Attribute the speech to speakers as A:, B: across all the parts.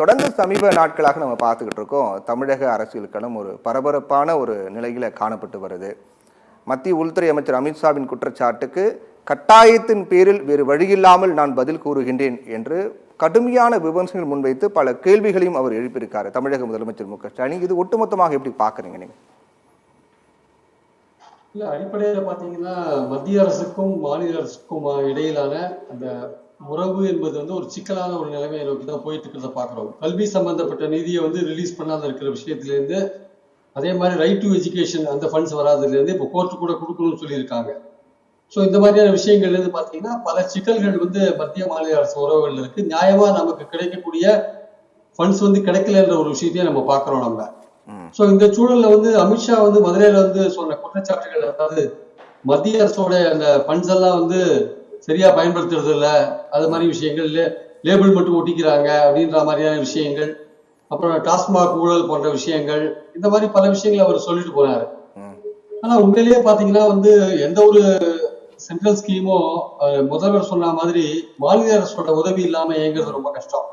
A: தொடர்ந்து சமீப நாட்களாக நம்ம பார்த்துக்கிட்டு இருக்கோம். தமிழக அரசியல் களம் ஒரு பரபரப்பான ஒரு நிலையில் காணப்பட்டு வருது. மத்திய உள்துறை அமைச்சர் அமித்ஷாவின் குற்றச்சாட்டுக்கு கட்டாயத்தின் பேரில் வேறு வழியில்லாமல் நான் பதில் கூறுகின்றேன் என்று கடுமையான விமர்சனங்கள் முன்வைத்து பல கேள்விகளையும் அவர் எழுப்பியிருக்காரு தமிழக முதலமைச்சர் மு.க.ஸ்டாலின். இது ஒட்டுமொத்தமாக எப்படி பார்க்குறீங்க நீங்க?
B: இல்ல, அடிப்படையில் பார்த்தீங்கன்னா மத்திய அரசுக்கும் மாநில அரசுக்கும் இடையிலான அந்த உறவு என்பது ஒரு சிக்கலான ஒரு நிலைமையை நோக்கி தான் போயிட்டு இருக்கிறத பார்க்குறோம். கல்வி சம்பந்தப்பட்ட நிதியை ரிலீஸ் பண்ணாத இருக்கிற விஷயத்திலேருந்து, அதே மாதிரி ரைட் டு எஜுகேஷன் அந்த ஃபண்ட்ஸ் வராதுலேருந்து இப்போ கோர்ட்டு கூட கொடுக்கணும்னு சொல்லியிருக்காங்க. ஸோ இந்த மாதிரியான விஷயங்கள்லேருந்து பார்த்தீங்கன்னா பல சிக்கல்கள் மத்திய மாநில அரசு உறவுகள் இருக்கு. நியாயமாக நமக்கு கிடைக்கக்கூடிய ஃபண்ட்ஸ் கிடைக்கலன்ற ஒரு விஷயத்தையும் நம்ம பார்க்குறோம் நம்ம. ஸோ இந்த சூழல்ல அமித்ஷா மதுரையில சொன்ன குற்றச்சாட்டுகள், அதாவது மத்திய அரசோட அந்த ஃபண்ட்ஸ் எல்லாம் சரியா பயன்படுத்துறது இல்லை, அது மாதிரி விஷயங்கள், லேபிள் மட்டும் ஒட்டிக்கிறாங்க அப்படின்ற மாதிரியான விஷயங்கள், அப்புறம் டாஸ்மாக் ஊழல் போன்ற விஷயங்கள், இந்த மாதிரி பல விஷயங்களை அவர் சொல்லிட்டு போனாரு. ஆனா உண்மையிலேயே பாத்தீங்கன்னா எந்த ஒரு சென்ட்ரல் ஸ்கீமும் முதல்வர் சொன்ன மாதிரி மாநில அரசோட உதவி இல்லாம இயங்குறது ரொம்ப கஷ்டம்.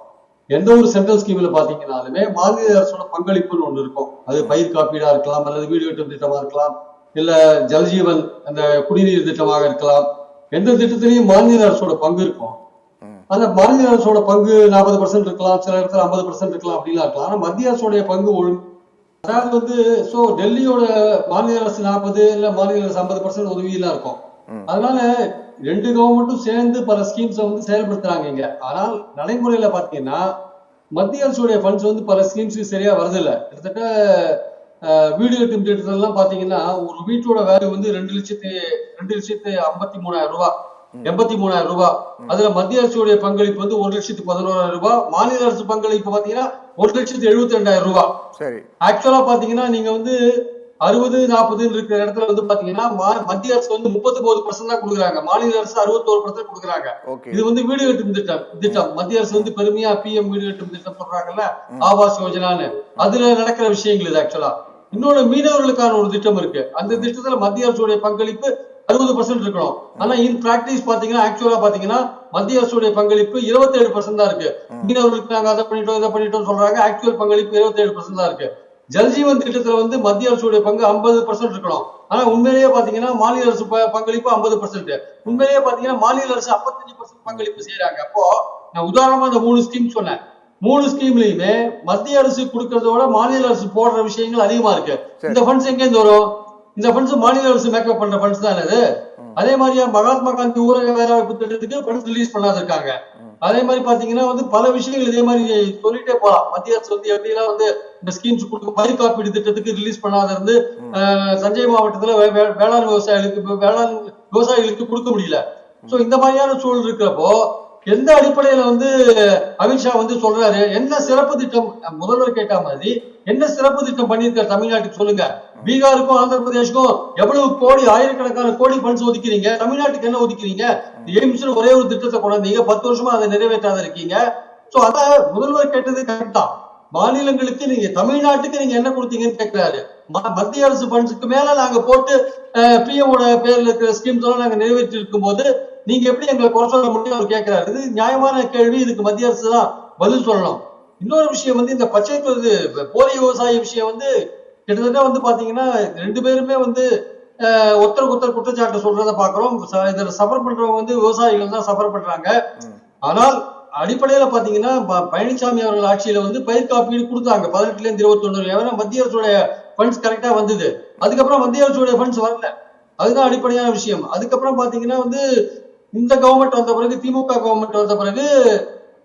B: எந்த ஒரு சென்ட்ரல் ஸ்கீம்ல பாத்தீங்கன்னாலுமே மாநில அரசோட பங்களிப்புன்னு ஒண்ணு இருக்கும். அது பயிர் காப்பீடா இருக்கலாம், அல்லது வீடு கட்டும் திட்டமா இருக்கலாம், இல்ல ஜல்ஜீவன் அந்த குடிநீர் திட்டமாக இருக்கலாம். எந்த திட்டத்திலையும் மாநில அரசோட பங்கு இருக்கும். அந்த மாநில அரசோட பங்கு 40% இருக்கலாம், சில இடத்துல 50% இருக்கலாம், அப்படிலாம் இருக்கலாம். ஆனா மத்திய அரசோடைய பங்கு அதாவது சோ டெல்லியோட மாநில அரசு 40 இல்ல மாநில அரசு 50% உதவியெல்லாம் இருக்கும். அதனால ரெண்டு கவர்மெண்ட்டும் சேர்ந்து பல ஸ்கீம்ஸ் செயல்படுத்துறாங்க இங்க. ஆனால் நடைமுறையில பாத்தீங்கன்னா மத்திய அரசுடைய ஃபண்ட்ஸ் பல ஸ்கீம்ஸ் சரியா வருதில்லை. கிட்டத்தட்ட வீடு கட்டும் திட்டத்தெல்லாம் பாத்தீங்கன்னா ஒரு வீட்டோட வேல்யூ 2,53,000 ரூபாய், 83,000 ரூபாய். அதுல மத்திய அரசுடைய பங்களிப்பு 1,11,000 ரூபாய், மாநில அரசு பங்களிப்பு பாத்தீங்கன்னா 1,72,000 ரூபாய். ஆக்சுவலா பாத்தீங்கன்னா நீங்க 60-40 இருக்கிற இடத்துல பாத்தீங்கன்னா மத்திய அரசு 39% தான் கொடுக்குறாங்க, மாநில அரசு 61% கொடுக்குறாங்க. இது வீடு கட்டும் திட்டம். மத்திய அரசு பெருமையா PM வீடு கட்டும் திட்டம் சொல்றாங்கல்ல, ஆவாஸ் யோஜனான்னு, அதுல நடக்கிற விஷயங்கள் இது. ஆக்சுவலா இன்னொரு மீனவர்களுக்கான ஒரு திட்டம் இருக்கு. அந்த திட்டத்துல மத்திய அரசுடைய பங்களிப்பு 60% இருக்கணும். ஆனா இன் பிராக்டிஸ் பாத்தீங்கன்னா ஆக்சுவலா பாத்தீங்கன்னா மத்திய அரசுடைய பங்களிப்பு 27% தான் இருக்கு. மீனவர்களுக்கு நாங்க அதை பண்ணிட்டோம் இதை பண்ணிட்டோம் சொல்றாங்க, ஆக்சுவல் பங்களிப்பு 27% தான் இருக்கு. ஜல்ஜீவன் திட்டத்துல மத்திய அரசுடைய பங்கு 50% இருக்கணும். ஆனா உண்மையிலேயே பாத்தீங்கன்னா மாநில அரசு பங்களிப்பு 50%. உண்மையிலேயே பாத்தீங்கன்னா மாநில அரசு 55% பங்களிப்பு செய்யறாங்க. அப்போ நான் உதாரணமா இந்த 3 ஸ்கீம் சொன்னேன். 3 ஸ்கீம்லயுமே மத்திய அரசு கொடுக்கறதோட மாநில அரசு போடுற விஷயங்கள் அதிகமா இருக்கு. இந்த ஃபண்ட்ஸ் எங்க இருந்து வரும்? இந்த ஃபண்ட்ஸ் மாநில அரசு மேக்கப் பண்ற ஃபண்ட்ஸ் தான் இது. அதே மாதிரியா மகாத்மா காந்தி ஊரக வேலைவாய்ப்பு திட்டத்துக்கு ஃபண்ட்ஸ் ரிலீஸ் பண்ணாத இருக்காங்க. அதே மாதிரி பாத்தீங்கன்னா பல விஷயங்கள் இதே மாதிரி சொல்லிட்டே போலாம். மத்திய அரசு எப்படிலாம் இந்த ஸ்கீம்ஸ் கொடுக்க, பயிர் காப்பீடு திட்டத்துக்கு ரிலீஸ் பண்ணாத இருந்து தஞ்சை மாவட்டத்துல வேளாண் விவசாயிகளுக்கு கொடுக்க முடியல. சோ இந்த மாதிரியான சூழல் இருக்கிறப்போ எந்த அடிப்படையில அமித்ஷா சொல்றாரு, என்ன சிறப்பு திட்டம் முதல்வர் கேட்ட மாதிரி என்ன சிறப்பு திட்டம் பண்ணிருக்காரு தமிழ்நாட்டுக்கு சொல்லுங்க. பீகாருக்கும் ஆந்திர பிரதேஷுக்கும் எவ்வளவு கோடி, ஆயிரக்கணக்கான கோடி பண்ட்ஸ் ஒதுக்கிறீங்க, தமிழ்நாட்டுக்கு என்ன ஒதுக்கிறீங்க? எய்ம்ஸ் ஒரே ஒரு திட்டத்தை கொண்டாந்தீங்க, 10 வருஷமா அதை நிறைவேற்றாத இருக்கீங்க. சோ அத முதல்வர் கேட்டது கரெக்ட் தான். மாநிலங்களுக்கு நீங்க தமிழ்நாட்டுக்கு நீங்க என்ன கொடுத்தீங்கன்னு கேட்கிறாரு. மத்திய அரசு பண்ட்ஸுக்கு மேல நாங்க போட்டு PM ஓட பேர்ல இருக்கிற ஸ்கீம்ஸ் எல்லாம் நாங்க நிறைவேற்றி இருக்கும் போது நீங்க எப்படி எங்களை குறை சொல்ல முடியும் அவர் கேட்கிறாரு. இது நியாயமான கேள்வி. இதுக்கு மத்திய அரசு தான் பதில் சொல்லணும். இன்னொரு விஷயம் இந்த பச்சை போலி விவசாய விஷயம் கிட்டத்தட்ட பாத்தீங்கன்னா 2 பேருமே ஒருத்தருக்கு ஒருத்தர் குற்றச்சாட்டு சொல்றத பாக்குறோம். இதுல சஃபர் பண்றவங்க விவசாயிகள் தான் சஃபர் பண்றாங்க. ஆனால் அடிப்படையில பாத்தீங்கன்னா பழனிசாமி அவர்கள் ஆட்சியில பயிர் காப்பீடு கொடுத்தாங்க 18 இருந்து 21. மத்திய அரசுடைய ஃபண்ட்ஸ் கரெக்டா வந்தது. அதுக்கப்புறம் மத்திய அரசுடைய ஃபண்ட்ஸ் வரல. அதுதான் அடிப்படையான விஷயம். அதுக்கப்புறம் பாத்தீங்கன்னா இந்த கவர்மெண்ட் வந்த பிறகு, திமுக கவர்மெண்ட் வந்த பிறகு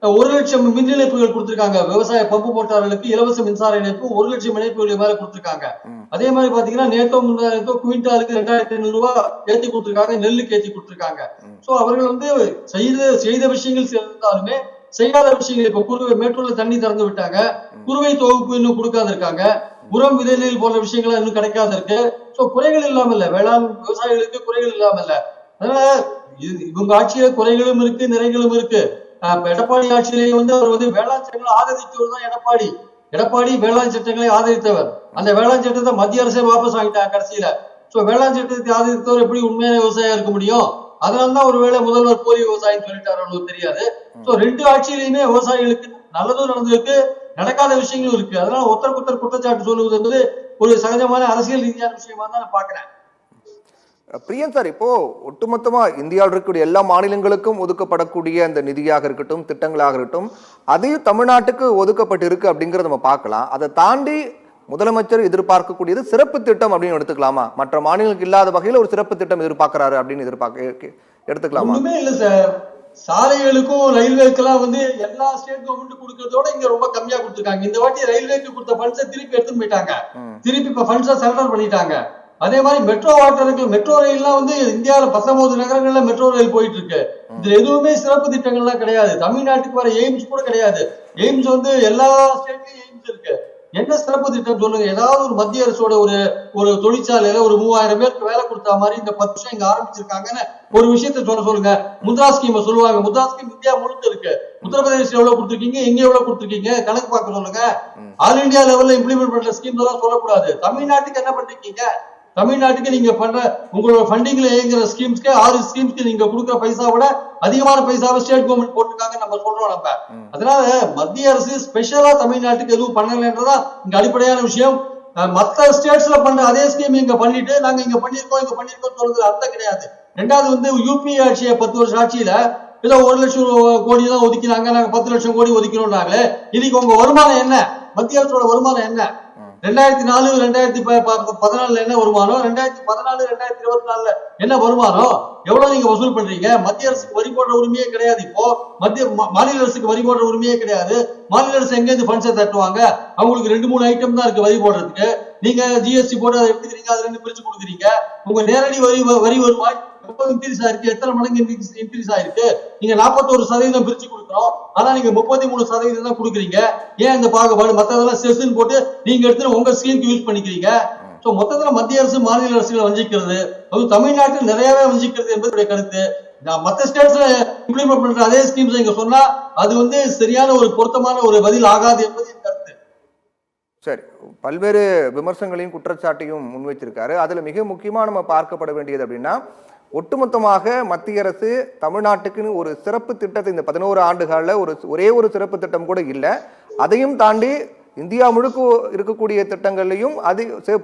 B: 1 லட்சம் மின் இணைப்புகள் கொடுத்திருக்காங்க. விவசாய பம்பு மோட்டார்களுக்கு இலவச மின்சார இணைப்பு 1 லட்சம் இணைப்புகள் மேல கொடுத்திருக்காங்க. அதே மாதிரி பாத்தீங்கன்னா நேத்தோ குவிண்டாலுக்கு 2,500 ரூபாய் ஏற்றி கொடுத்திருக்காங்க, நெல்லுக்கு ஏற்றி கொடுத்திருக்காங்க. சோ அவர்கள் செய்த விஷயங்கள் இருந்தாலுமே செய்யாத விஷயங்கள், இப்ப குறுவை மேட்டூர்ல தண்ணி திறந்து விட்டாங்க, குறுவை தொகுப்பு இன்னும் கொடுக்காத இருக்காங்க, உரம் விதைநெல் போன்ற விஷயங்கள் இன்னும் கிடைக்காத இருக்கு. சோ குறைகள் இல்லாம இல்ல, வேளாண் விவசாயிகளுக்கு குறைகள் இல்லாம இல்ல. அதனால இவங்க ஆட்சியில குறைகளும் இருக்கு, நிறைகளும் இருக்கு. எடப்பாடி ஆட்சியிலேயே அவர் வேளாண் சட்டங்களை ஆதரித்தவர் தான் எடப்பாடி வேளாண் சட்டங்களை ஆதரித்தவர். அந்த வேளாண் சட்டத்தை மத்திய அரசே வாபஸ் வாங்கிட்டாங்க கடைசியில. சோ வேளாண் சட்டத்தை ஆதரித்தவர் எப்படி உண்மையான விவசாயியா இருக்க முடியும்? அதனாலதான் ஒருவேளை முதல்வர் போலி விவசாயம் சொல்லிட்டாரு தெரியாது. சோ 2 ஆட்சியிலையுமே விவசாயிகளுக்கு நல்லதும் நடந்திருக்கு, நடக்காத விஷயங்களும் இருக்கு. அதனால ஒருத்தருக்கு குற்றச்சாட்டு சொல்லுவது என்பது ஒரு சகஜமான அரசியல் ரீதியான விஷயமா தான் நான் பாக்குறேன்.
A: பிரியன் சார், இப்போ ஒட்டுமொத்தமா இந்தியாவில் இருக்கக்கூடிய எல்லா மாநிலங்களுக்கும் ஒதுக்கப்படக்கூடிய அந்த நிதியாக இருக்கட்டும், திட்டங்களாக இருக்கட்டும், அதையும் தமிழ்நாட்டுக்கு ஒதுக்கப்பட்டு இருக்கு அப்படிங்கறத நம்ம பார்க்கலாம். அதை தாண்டி முதலமைச்சர் எதிர்பார்க்கக்கூடியது சிறப்பு திட்டம் அப்படின்னு எடுத்துக்கலாமா? மற்ற மாநிலங்களுக்கு இல்லாத வகையில் ஒரு சிறப்பு திட்டம் எதிர்பார்க்கிறாரு அப்படின்னு எடுத்துக்கலாமா?
B: ஒண்ணுமே இல்ல சார். சாலைகளுக்கும் ரயில்வேக்கெல்லாம் வந்து எல்லா ஸ்டேட் கவர்மெண்ட் கொடுக்கறதோட இங்க ரொம்ப கம்மியா கொடுத்துருக்காங்க. இந்த வாட்டி ரயில்வேக்கு கொடுத்த ஃபண்ட்ஸை திருப்பி எடுத்துட்டு போயிட்டாங்க. திருப்பி இப்ப ஃபண்ட்ஸை சரண்டர் பண்ணிட்டாங்க. அதே மாதிரி மெட்ரோ வாட்டருக்கு மெட்ரோ ரயில்லாம் வந்து இந்தியாவில 19 நகரங்கள்ல மெட்ரோ ரயில் போயிட்டு இருக்கு. இதுல எதுவுமே சிறப்பு திட்டங்கள்லாம் கிடையாது. தமிழ்நாட்டுக்கு வர எய்ம்ஸ் கூட கிடையாது. எய்ம்ஸ் வந்து எல்லா ஸ்டேட்லயும் எய்ம்ஸ் இருக்கு. என்ன சிறப்பு திட்டம் சொல்லுங்க? ஏதாவது ஒரு மத்திய அரசோட ஒரு தொழிற்சாலையில ஒரு 3000 பேருக்கு வேலை கொடுத்த மாதிரி இந்த 10 வருஷம் இங்க ஆரம்பிச்சிருக்காங்கன்னு ஒரு விஷயத்த சொல்லுங்க. முத்ரா ஸ்கீம் சொல்லுவாங்க. முத்ரா ஸ்கீம் இந்தியா முழுக்க இருக்கு. உத்தரப்பிரதேச எவ்வளவு கொடுத்துருக்கீங்க, எங்க எவ்வளவு கொடுத்துருக்கீங்க, கணக்கு பார்க்க சொல்லுங்க. ஆல் இந்தியா லெவல்ல இம்ப்ளிமெண்ட் பண்ற ஸ்கீம் எல்லாம் சொல்லக்கூடாது. தமிழ்நாட்டுக்கு என்ன பண்றீங்க? தமிழ்நாட்டுக்கு நீங்க பண்ற உங்களோட ஃபண்டிங்ல இயங்குற ஸ்கீம்ஸ்க்கு 6 ஸ்கீம்ஸ்க்கு நீங்க கொடுக்குற பைசாவோட அதிகமான பைசாவை ஸ்டேட் கவர்மெண்ட் போட்டுருக்காங்க நம்ம சொல்றோம் நம்ம. அதனால மத்திய அரசு ஸ்பெஷலா தமிழ்நாட்டுக்கு எதுவும் பண்ணலன்றதா இங்க அடிப்படையான விஷயம். மத்த ஸ்டேட்ஸ்ல பண்ற அதே ஸ்கீம் இங்க பண்ணிட்டு நாங்க இங்க பண்ணிருக்கோம் சொல்றது அர்த்தம் கிடையாது. ரெண்டாவது வந்து யூபி ஆட்சியை 10 வருஷம் ஆட்சியில ஏதோ 1 லட்சம் கோடி தான் ஒதுக்கினாங்க, நாங்க 10 லட்சம் கோடி ஒதுக்கணும்னாங்களே. இன்னைக்கு உங்க வருமானம் என்ன? மத்திய அரசோட வருமானம் என்ன? 2004 2014 என்ன வருமானம், 2014 2024 என்ன வருமானம், எவ்வளவு நீங்க வசூல் பண்றீங்க? மத்திய அரசுக்கு வரி போடுற உரிமையே கிடையாது. இப்போ மாநில அரசுக்கு வரி போடுற உரிமையே கிடையாது. மாநில அரசு எங்க இருந்து ஃபண்ட்ஸை தட்டுவாங்க? அவங்களுக்கு 2-3 ஐட்டம் தான் இருக்கு வரி போடுறதுக்கு. நீங்க ஜிஎஸ்டி போட்டு அதை எடுத்துக்கிறீங்க, அதுல இருந்து பிரிச்சு கொடுக்குறீங்க. உங்க நேரடி வரி வருவாய் எப்போ இன்க்ரீஸ் ஆயிருக்கு? எத்தனை மடங்கு இன்க்ரீஸ் ஆயிருக்கு? நீங்க 41% பிரிச்சு கொடுக்குறோம், ஆனா நீங்க 33% தான் கொடுக்குறீங்க. ஏன் இந்த பாகுபாடு? மத்ததெல்லாம் செஸ்ன்னு போட்டு நீங்க எடுத்து உங்க ஸ்கீமுக்கு யூஸ் பண்ணிக்கிறீங்க. சோ மொத்தத்துல மத்திய அரசு மாநில அரசுகளை வஞ்சிக்கிறது, அது தமிழ்நாட்டில் நிறையவே வஞ்சிக்கிறது என்பது கருத்து. மத்த ஸ்டேட்ஸ்ல இம்ப்ளிமெண்ட் பண்ற அதே ஸ்கீம்ஸ் இங்க சொன்னா அது வந்து சரியான ஒரு பொருத்தமான ஒரு பதில் ஆகாது என்பது என் கருத்து.
A: சரி, பல்வேறு விமர்சனங்களையும் குற்றச்சாட்டையும் முன்வைத்திருக்காரு. அதுல மிக முக்கியமா நம்ம பார்க்கப்பட வேண்டியது அப்படின்னா, ஒட்டுமொத்தமாக மத்திய அரசு தமிழ்நாட்டுக்குன்னு ஒரு சிறப்பு திட்டத்தை இந்த 11 ஆண்டுகளில் ஒரே ஒரு சிறப்பு திட்டம் கூட இல்லை. அதையும் தாண்டி இந்தியா முழுக்க இருக்கக்கூடிய திட்டங்கள்லையும்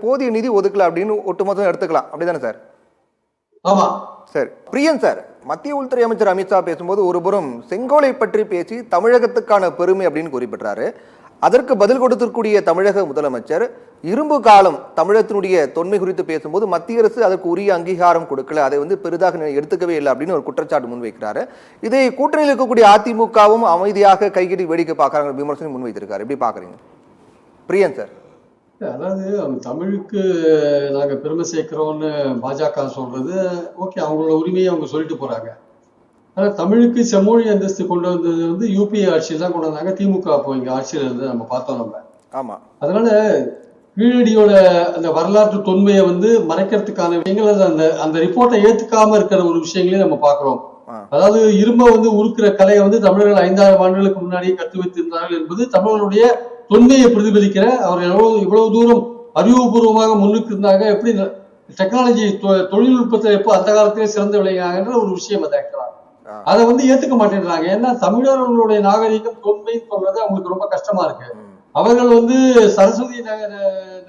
A: போதிய நிதி ஒதுக்கல அப்படின்னு ஒட்டுமொத்தம் எடுத்துக்கலாம். அப்படிதானே சார்?
B: ஆமா.
A: சரி, பிரியன் சார், மத்திய உள்துறை அமைச்சர் அமித்ஷா பேசும்போது ஒருபுறம் செங்கோலை பற்றி பேசி தமிழகத்துக்கான பெருமை அப்படின்னு குறிப்பிட்டாரு. அதற்கு பதில் கொடுத்திருக்கூடிய தமிழக முதலமைச்சர் இரும்பு காலம் தமிழகத்தினுடைய தொன்மை குறித்து பேசும்போது மத்திய அரசு அதற்கு உரிய அங்கீகாரம் கொடுக்கல, அதை பெரிதாக எடுத்துக்கவே இல்லை அப்படின்னு ஒரு குற்றச்சாட்டு முன்வைக்கிறாரு. இதை கூட்டணியில் இருக்கக்கூடிய அதிமுகவும் அமைதியாக கைகட்டி வேடிக்கை பார்க்கறாங்க விமர்சனம் முன்வைத்திருக்காரு. எப்படி பாக்குறீங்க பிரியன் சார்?
B: அதாவது அவங்க தமிழுக்கு நாங்க பெருமை சேர்க்கிறோம்னு பாஜக சொல்றது ஓகே, அவங்களோட உரிமையை அவங்க சொல்லிட்டு போறாங்க. ஆனா தமிழுக்கு செம்மொழி அந்தஸ்து கொண்டு வந்தது வந்து யூபிஏ ஆட்சியில் தான் கொண்டு வந்தாங்க. திமுக அப்போ இங்க ஆட்சியில் இருந்து நம்ம பார்த்தோம் நம்ம.
A: ஆமா.
B: அதனால கீழடியோட அந்த வரலாற்று தொன்மையை மறைக்கிறதுக்கான விஷயங்கள் அந்த ரிப்போர்ட்டை ஏத்துக்காம இருக்கிற ஒரு விஷயங்களையும் நம்ம பாக்குறோம். அதாவது இரும்ப உருக்குற கலையை தமிழர்கள் 5000 ஆண்டுகளுக்கு முன்னாடியே கற்று வைத்திருந்தார்கள் என்பது தமிழர்களுடைய தொன்மையை பிரதிபலிக்கிற, அவர்கள் இவ்வளவு தூரம் அறிவுபூர்வமாக முன்னுக்கு இருந்தாங்க, எப்படி டெக்னாலஜி தொழில்நுட்பத்தை எப்போ அந்த காலத்திலே சிறந்து விளையாடுற ஒரு விஷயம் அது. ஆக்சுவலா அதை ஏத்துக்க மாட்டேன்றாங்க. ஏன்னா தமிழர்களுடைய நாகரிகம் தொன்மைன்னு சொல்றது அவங்களுக்கு ரொம்ப கஷ்டமா இருக்கு. அவர்கள் சரஸ்வதி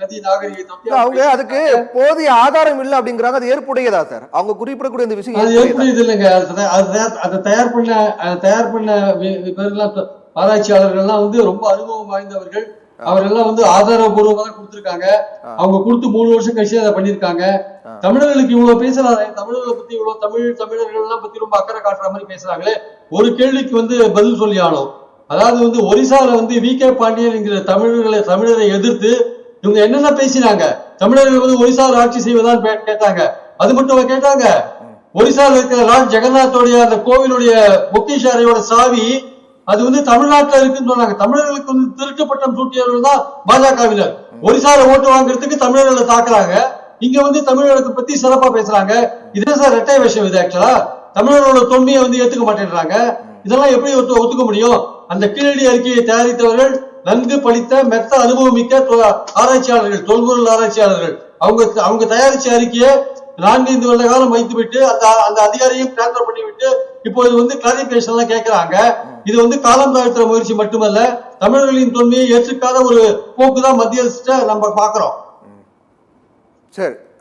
B: நதி நாகரிகத்தை
A: அவங்க அதுக்கு போதிய ஆதாரம் இல்லை அப்படிங்கிறாங்க. அது ஏற்புடையதா சார்? அவங்க குறிப்பிடக்கூடிய இந்த விஷயம்
B: அது ஏற்புடையது இல்லைங்க. அதை தயார் பண்ண பேர்லாம் ஆராய்ச்சியாளர்கள்லாம் ரொம்ப அனுபவம் வாய்ந்தவர்கள். அவரெல்லாம் ஆதாரபூர்வமா தான் கொடுத்திருக்காங்க. அவங்க கொடுத்து 3 வருஷம் கழிச்சு அதை பண்ணிருக்காங்க. தமிழர்களுக்கு இவ்வளவு பேசுறாங்க, தமிழர்களை பத்தி இவ்வளவு தமிழர்கள் எல்லாம் பத்தி ரொம்ப அக்கறை காட்டுற மாதிரி பேசுறாங்களே. ஒரு கேள்விக்கு பதில் சொல்லி ஆனோம். அதாவது ஒரிசால வி.கே. பாண்டியன் என்கிற தமிழரை எதிர்த்து இவங்க என்னென்ன பேசினாங்க? தமிழர்கள் ஒரிசாவில் ஆட்சி செய்வதான் கேட்டாங்க. அது மட்டும் கேட்டாங்க, ஒரிசால இருக்கிற லார்ட் ஜெகநாத்தோடைய அந்த கோவிலுடைய பொக்கிஷாரையோட சாவி அது தமிழ்நாட்டில் இருக்குன்னு சொன்னாங்க. தமிழர்களுக்கு திருட்டு சூட்டியவர்கள் தான் பாஜகவினர். ஒரிசால ஓட்டு வாங்குறதுக்கு தமிழர்களை தாக்குறாங்க, இங்க தமிழர்களுக்கு பத்தி சிறப்பா பேசுறாங்க. இதே சார் ரெட்டை விஷயம். இது ஆக்சுவலா தமிழர்களோட தொன்மையை ஏத்துக்க மாட்டேன்றாங்க. இதெல்லாம் எப்படி ஒத்துக்க முடியும்? அந்த கீழடி அறிக்கையை தயாரித்தவர்கள் நன்கு படித்த மெத்த அனுபவமிக்க ஆராய்ச்சியாளர்கள், தொல்பொருள் ஆராய்ச்சியாளர்கள். அவங்க தயாரிச்ச அறிக்கையை 4-5 வருட காலம் வைத்துவிட்டு அந்த அதிகாரியும் டிரான்ஸ்பர் பண்ணிவிட்டு இப்போ இது வந்து கிளாரிபிகேஷன் எல்லாம் கேட்கறாங்க. இது வந்து காலம் தாழ்த்துற முயற்சி மட்டுமல்ல, தமிழர்களின் தொன்மையை ஏற்றுக்காத ஒரு போக்குதான் மத்திய அரசு நம்ம பாக்குறோம்.
A: சரி.